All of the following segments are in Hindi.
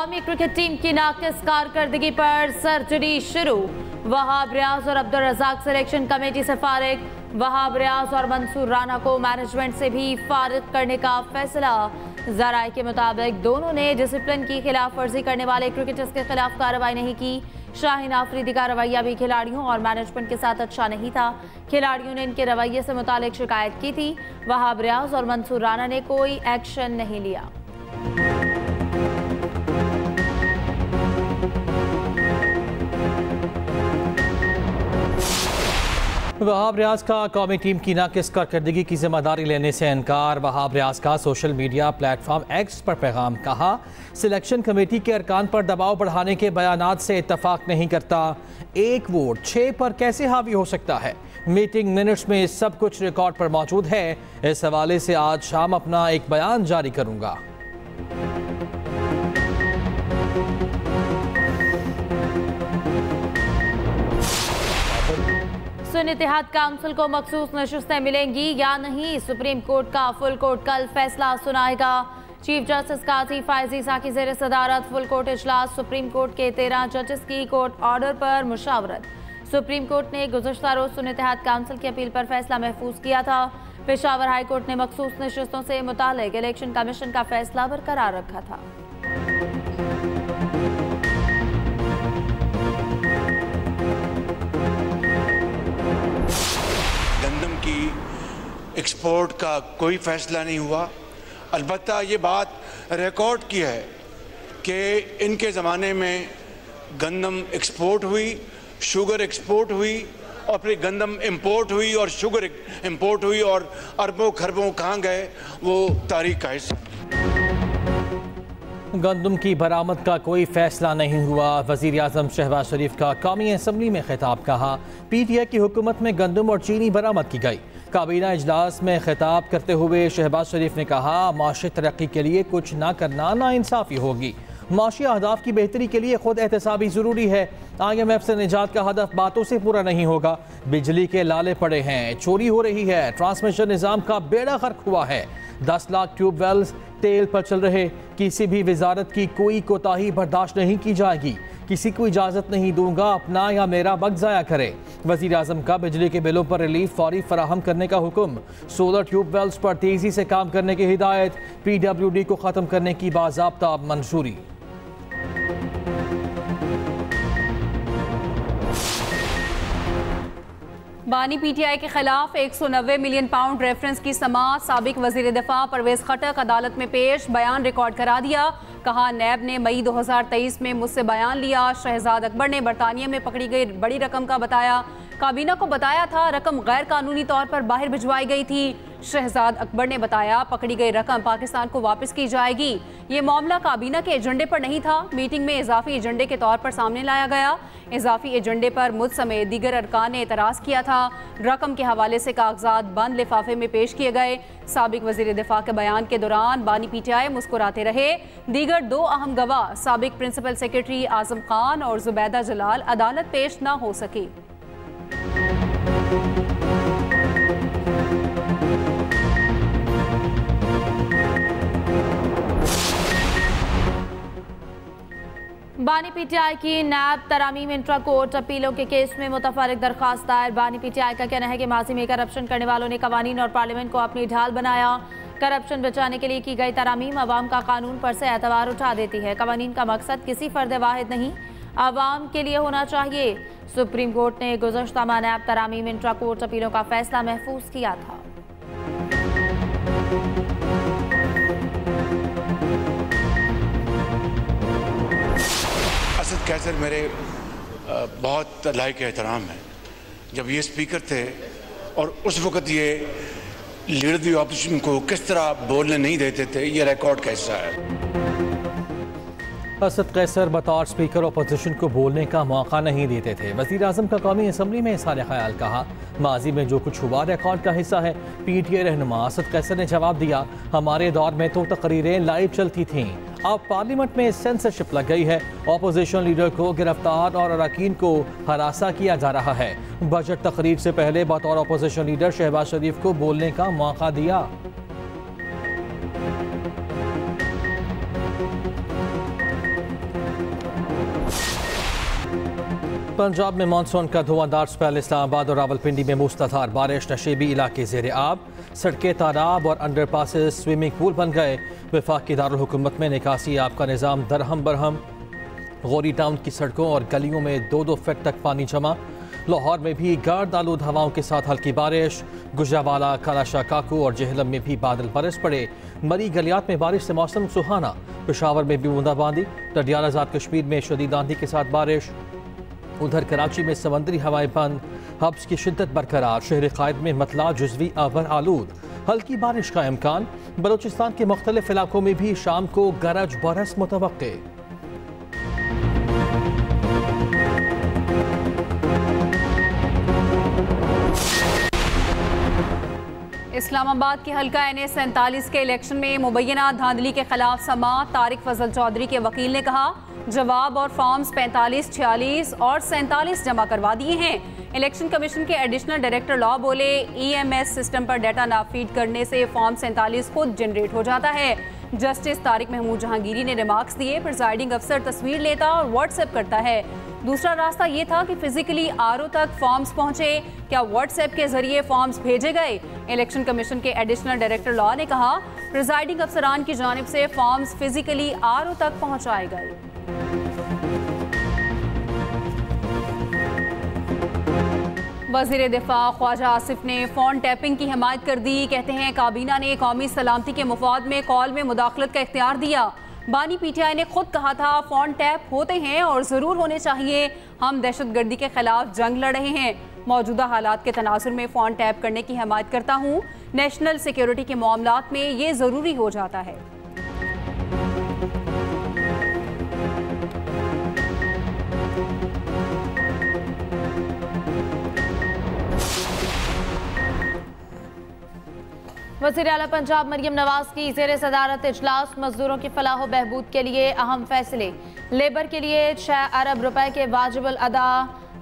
कौमी क्रिकेट टीम की नाकिस कारकर्दगी पर सर्जरी शुरू। वहाब रियाज और अब्दुल रज़ाक सिलेक्शन कमेटी से फारिग। वहाब रियाज और मंसूर राना को मैनेजमेंट से भी फारिग करने का फैसला। ज़राए के मुताबिक दोनों ने डिसिप्लिन की खिलाफ वर्जी करने वाले क्रिकेटर्स के खिलाफ कार्रवाई नहीं की। शाहीन आफरीदी का रवैया भी खिलाड़ियों और मैनेजमेंट के साथ अच्छा नहीं था। खिलाड़ियों ने इनके रवैये से मुतालिक शिकायत की थी। वहाब रियाज और मंसूर राना ने कोई एक्शन नहीं लिया। वहाब रियाज का कौमी टीम की नाकिस कारकर्दगी की जिम्मेदारी लेने से इनकार। वहाब रियाज का सोशल मीडिया प्लेटफॉर्म एक्स पर पैगाम। कहा, सिलेक्शन कमेटी के अरकान पर दबाव बढ़ाने के बयानात से इत्तफाक नहीं करता। एक वोट 6 पर कैसे हावी हो सकता है? मीटिंग मिनट्स में सब कुछ रिकॉर्ड पर मौजूद है। इस हवाले से आज शाम अपना एक बयान जारी करूंगा। सुन्नी इत्तेहाद काउंसिल को मखसूस नशिस्तें मिलेंगी या नहीं? सुप्रीम कोर्ट का फुल कोर्ट कल फैसला सुनाएगा। चीफ जस्टिस काजी फायजी ईसा की ज़ेर सदारत फुल कोर्ट इजलास। सुप्रीम कोर्ट के 13 जजेस की कोर्ट ऑर्डर पर मुशावरत। सुप्रीम कोर्ट ने गुज़श्ता रोज सुन्नी इत्तेहाद काउंसिल की अपील पर फैसला महफूज किया था। पेशावर हाई कोर्ट ने मखसूस नशिस्तों से मुतालिक इलेक्शन कमीशन का फैसला बरकरार रखा था। एक्सपोर्ट का कोई फैसला नहीं हुआ। अलबत्ता ये बात रिकॉर्ड की है कि इनके ज़माने में गंदम एक्सपोर्ट हुई, शुगर एक्सपोर्ट हुई और फिर गंदम इंपोर्ट हुई और शुगर इंपोर्ट हुई और अरबों खरबों कहाँ गए वो तारीख का हिस्सा। गंदम की बरामद का कोई फैसला नहीं हुआ। वज़ीर आज़म शहबाज शरीफ का कौमी असम्बली में खिताब। कहा, PTI की हुकूमत में गंदम और चीनी बरामद की गई। काबीना इजलास में खिताब करते हुए शहबाज शरीफ ने कहा, माशी तरक्की के लिए कुछ ना करना नाइंसाफ़ी होगी। माशी अहदाफ की बेहतरी के लिए खुद एहतसाबी ज़रूरी है। IMF से निजात का हदफ बातों से पूरा नहीं होगा। बिजली के लाले पड़े हैं, चोरी हो रही है, ट्रांसमिशन निज़ाम का बेड़ा गर्क हुआ है। 10 लाख ट्यूबवेल्स तेल पर चल रहे। किसी भी वजारत की कोई कोताही बर्दाश्त नहीं की जाएगी। किसी को इजाज़त नहीं दूंगा अपना या मेरा वक्त ज़ाया करे। वज़ीर आज़म का बिजली के बिलों पर रिलीफ फौरी फराहम करने का हुक्म। सोलर ट्यूबवेल्स पर तेज़ी से काम करने की हिदायत। PWD को ख़त्म करने की बाज़ाब्ता मंजूरी। बानी PTI के खिलाफ 190 मिलियन पाउंड रेफरेंस की समाअत। साबिक वज़ीर दिफा परवेज खटक अदालत में पेश। बयान रिकॉर्ड करा दिया। कहा, नैब ने मई 2023 में मुझसे बयान लिया। शहजाद अकबर ने बरतानिया में पकड़ी गई बड़ी रकम का बताया। काबीना को बताया था रकम गैर कानूनी तौर पर बाहर भिजवाई गई थी। शहजाद अकबर ने बताया पकड़ी गई रकम पाकिस्तान को वापस की जाएगी। ये मामला काबीना के एजेंडे पर नहीं था। मीटिंग में इजाफी एजेंडे के तौर पर सामने लाया गया। इजाफी एजेंडे पर मुझ समेत दीगर अरकान ने एतराज़ किया था। रकम के हवाले से कागजात बंद लिफाफे में पेश किए गए। साबिक वज़ीर दिफा के बयान के दौरान बानी PTI मुस्कुराते रहे। दीगर 2 अहम गवाह साबिक प्रिंसिपल सेक्रेटरी आजम खान और जुबैदा जलाल अदालत पेश न हो सके। बानी PTI की नैब तरामीम इंट्रा कोर्ट अपीलों के केस में मुतफर्रिक दरख्वास्त दायर। बानी PTI का कहना है कि माजी में करप्शन करने वालों ने कवानीन और पार्लियामेंट को अपनी ढाल बनाया। करप्शन बचाने के लिए की गई तरामीम अवाम का कानून पर से एतबार उठा देती है। कवानीन का मकसद किसी फर्द वाहिद नहीं, अवाम के लिए होना चाहिए। सुप्रीम कोर्ट ने गुज़श्ता माह नैब तरामीम इंट्रा कोर्ट अपीलों का फैसला महफूज किया था। असद कैसर मेरे बहुत लायक एहतराम है। जब ये स्पीकर थे और उस वक़्त ये लीडर दी ऑपोजिशन को किस तरह बोलने नहीं देते थे, ये रिकॉर्ड का हिस्सा है। असद कैसर बतौर स्पीकर अपोजिशन को बोलने का मौका नहीं देते थे। वज़ीर आज़म का कौमी असम्बली में इज़हार ख्याल। कहा, माजी में जो कुछ हुआ रिकॉर्ड का हिस्सा है। PTI रहनुमा असद कैसर ने जवाब दिया, हमारे दौर में तो तकरीरें लाइव चलती थीं, अब पार्लियामेंट में सेंसरशिप लग गई है। अपोजिशन लीडर को गिरफ्तार और अरकान को हरासा किया जा रहा है। बजट तकरीर से पहले बतौर अपोजिशन लीडर शहबाज शरीफ को बोलने का मौका दिया। पंजाब में मानसून का धुआंधार स्पेल। इस्लामाबाद और रावलपिंडी में मूसलाधार बारिश, नशेबी इलाके ज़ेर आब, सड़कें तालाब और अंडरपासेस स्विमिंग पूल बन गए। वफाकी दारुल हुकूमत में निकासी आब का निज़ाम दरहम बरहम। गौरी टाउन की सड़कों और गलियों में 2-2 फीट तक पानी जमा। लाहौर में भी गर्द आलूद हवाओं के साथ हल्की बारिश। गुजरावाला, कालाशाह काकू और जहलम में भी बादल बरस पड़े। मरी गलियात में बारिश से मौसम सुहाना। पेशावर में भी बूंदाबांदी। टडियाला आज़ाद कश्मीर में शदीद आंधी के साथ बारिश। उधर कराची में समंदरी हवाएं बंद, हब्स की शिद्दत बरकरार। शहर कायद में मतला जुज़वी आवर आलूद, हल्की बारिश का इम्कान। बलोचिस्तान के मुख्तलिफ इलाकों में भी शाम को गरज बरस मुतवक्के। इस्लामाबाद के हल्का NA-47 के इलेक्शन में मुबैना धांधली के खिलाफ समाअत। तारिक फजल चौधरी के वकील ने कहा जवाब और फॉर्म्स 45, 46 और 47 जमा करवा दिए हैं। इलेक्शन कमीशन के एडिशनल डायरेक्टर लॉ बोले EMS सिस्टम पर डाटा ना फीड करने से फॉर्म 47 खुद जनरेट हो जाता है। जस्टिस तारिक महमूद जहांगीरी ने रिमार्क्स दिए प्रिजाइडिंग अफसर तस्वीर लेता और व्हाट्सएप करता है। दूसरा रास्ता ये था कि फिजिकली RO तक फॉर्म्स पहुंचे, क्या व्हाट्सएप के जरिए फॉर्म्स भेजे गए? इलेक्शन कमीशन के एडिशनल डायरेक्टर लॉ ने कहा प्रिजाइडिंग अफसरान की जानिब से फॉर्म्स फिजिकली RO तक पहुंचाए गए। वज़ीर दिफा ख्वाजा आसिफ ने फ़ोन टैपिंग की हिमायत कर दी। कहते हैं काबीना ने कौमी सलामती के मुफाद में कॉल में मुदाखलत का इख्तियार दिया। बानी PTI ने खुद कहा था फ़ोन टैप होते हैं और ज़रूर होने चाहिए। हम दहशतगर्दी के खिलाफ जंग लड़ रहे हैं। मौजूदा हालात के तनाजुर में फ़ोन टैप करने की हिमायत करता हूँ। नेशनल सिक्योरिटी के मामलात में ये ज़रूरी हो जाता है। वज़ीर आला पंजाब मरियम नवाज की ज़ेर सदारत इजलास। मजदूरों की फलाह व बहबूद के लिए अहम फैसले। लेबर के लिए 6 अरब रुपए के वाजिबुल अदा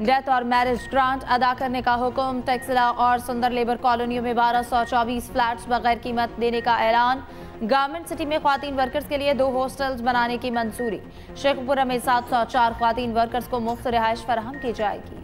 डेथ और मैरिज ग्रांट अदा करने का हुक्म। टेक्सला और सुंदर लेबर कॉलोनियों में 1224 फ्लैट्स बगैर कीमत देने का ऐलान। गारमेंट सिटी में ख्वातीन वर्कर्स के लिए 2 हॉस्टल्स बनाने की मंजूरी। शेखपुरा में 704 ख्वातीन वर्कर्स को मुफ्त रिहाइश फराहम की जाएगी।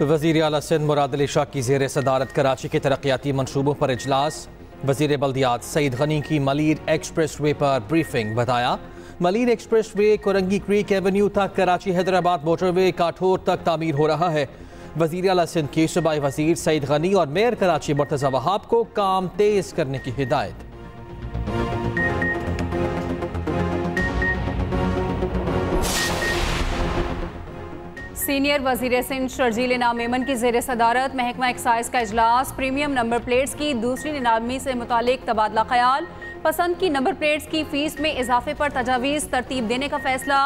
वज़ीर आला सिंध मुराद अली शाह की ज़ेर सदारत कराची के तरक्याती मनसूबों पर इजलास। वज़ीर बल्दियात सईद गनी की मलीर एक्सप्रेस वे पर ब्रीफिंग। बताया Malir express way Korangi creek Avenue तक कराची हैदराबाद मोटरवे काठोर तक तामीर हो रहा है। वज़ीर आला सिंध के सूबाई वज़ीर सईद गनी और मेयर कराची मुर्तज़ा वहाब को काम तेज़ करने की हिदायत। सीनियर वज़ीर सिंध शर्जील इनाम मेमन की ज़ेर सदारत महकमा एक्साइज का इजलास। प्रीमियम नंबर प्लेट्स की दूसरी नीलामी से मुतालिक तबादला ख्याल। पसंद की नंबर प्लेट्स की फीस में इजाफे पर तजावीज़ तरतीब देने का फैसला।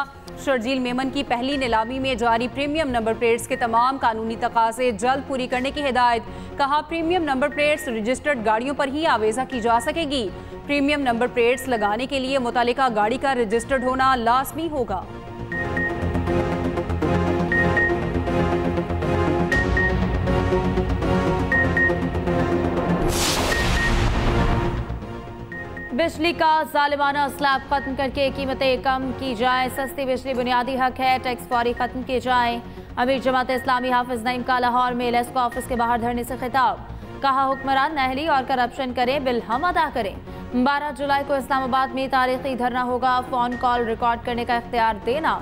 शर्जील मेमन की पहली नीलामी में जारी प्रीमियम नंबर प्लेट्स के तमाम कानूनी तकाज़े जल्द पूरी करने की हिदायत। कहा प्रीमियम नंबर प्लेट्स रजिस्टर्ड गाड़ियों पर ही आवेज़ा की जा सकेगी। प्रीमियम नंबर प्लेट्स लगाने के लिए मुतालिका गाड़ी का रजिस्टर्ड होना लाजमी होगा। बिजली का जालिमाना स्लैब खत्म करके कीमतें कम की जाए। सस्ती बिजली बुनियादी हक है, टैक्स फौरी खत्म किए जाए। अमीर जमात इस्लामी हाफिज नईम का लाहौर में लेस्को ऑफिस के बाहर धरने से खिताब। कहा हुक्मरान नाअहली और करप्शन करें, बिल हम अदा करें। 12 जुलाई को इस्लामाबाद में तारीखी धरना होगा। फोन कॉल रिकॉर्ड करने का इख्तियार देना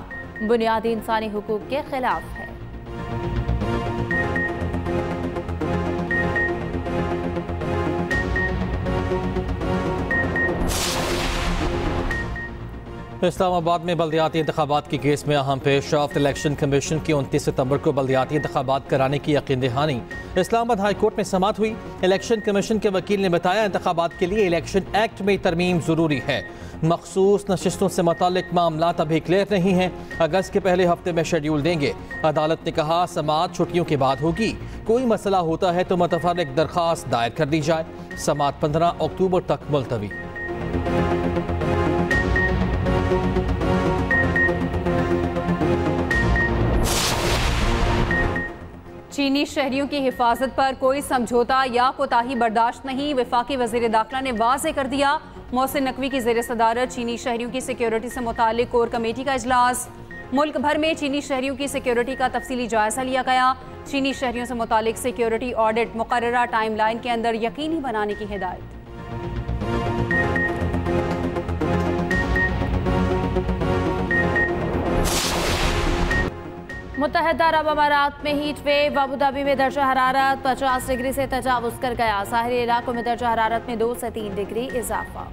बुनियादी इंसानी हुकूक के खिलाफ है। इस्लामाबाद में बल्दियाती इंतखाबात के केस में अहम पेशरफ्त। इलेक्शन कमीशन की 29 सितंबर को बल्दियाती इंतखाबात कराने की यकीन दहानी। इस्लामाबाद हाई कोर्ट में समाअत हुई। इलेक्शन कमीशन के वकील ने बताया इंतखाबात के लिए इलेक्शन एक्ट में तरमीम ज़रूरी है। मखसूस नशिस्तों से मुतालिक मामला अभी क्लियर नहीं है। अगस्त के पहले हफ्ते में शेड्यूल देंगे। अदालत ने कहा समाअत छुट्टियों के बाद होगी। कोई मसला होता है तो मुतफर्रिक दरख्वास्त दायर कर दी जाए। समाअत 15 अक्टूबर तक मुलतवी। चीनी शहरियों की हिफाजत पर कोई समझौता या कोताही बर्दाश्त नहीं। वफाकी वज़ीर दाखिला ने वाज़ेह कर दिया मोहसिन नकवी की ज़ेर सदारत चीनी शहरियों की सिक्योरिटी से मुतालिक कोर कमेटी का इजलास। मुल्क भर में चीनी शहरियों की सिक्योरिटी का तफसीली जायजा लिया गया। चीनी शहरियों से मुतालिक सिक्योरिटी ऑडिट मुकर्ररा टाइम लाइन के अंदर यकीनी बनाने की हिदायत। मुत्तहिदा अरब अमारात में हीट वेव, अबू धाबी में दर्जा हरारत 50 डिग्री से तजावुज कर गया। साहरी इलाकों में दर्जा हरारत में 2 से 3 डिग्री इजाफा।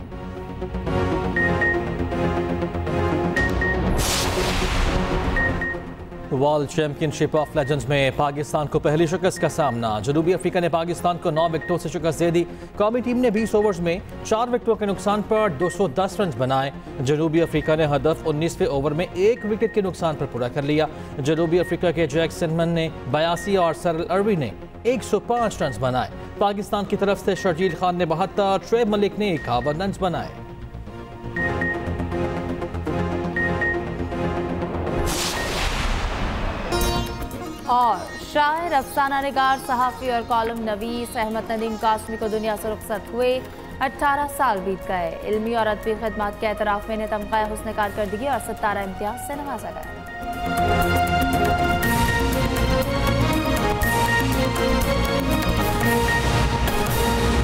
वर्ल्ड चैंपियनशिप ऑफ लेजेंड्स में पाकिस्तान को पहली शिकस्त का सामना। जनूबी अफ्रीका ने पाकिस्तान को 9 विकेटों से शिकस्त दे दी। कौमी टीम ने 20 ओवर्स में 4 विकेटों के नुकसान पर 210 रन बनाए। जनूबी अफ्रीका ने हदफ 19वें ओवर में 1 विकेट के नुकसान पर पूरा कर लिया। जनूबी अफ्रीका के जैक सिनमन ने 82 और सरल अरवी ने 105 रन बनाए। पाकिस्तान की तरफ से शर्जील खान ने 72, शुएब मलिक ने 51 रन बनाए। और शायर, अफसाना निगार, सहाफ़ी और कॉलम नवीस अहमद नदीम कासमी को दुनिया से रुखसत हुए। 18 साल बीत गए। इल्मी और अदबी खिदमात के एतराफ़ में इन्हें तमग़ा हुस्न कारकर्दगी और सितारा इम्तियाज़ से नवाजा गया।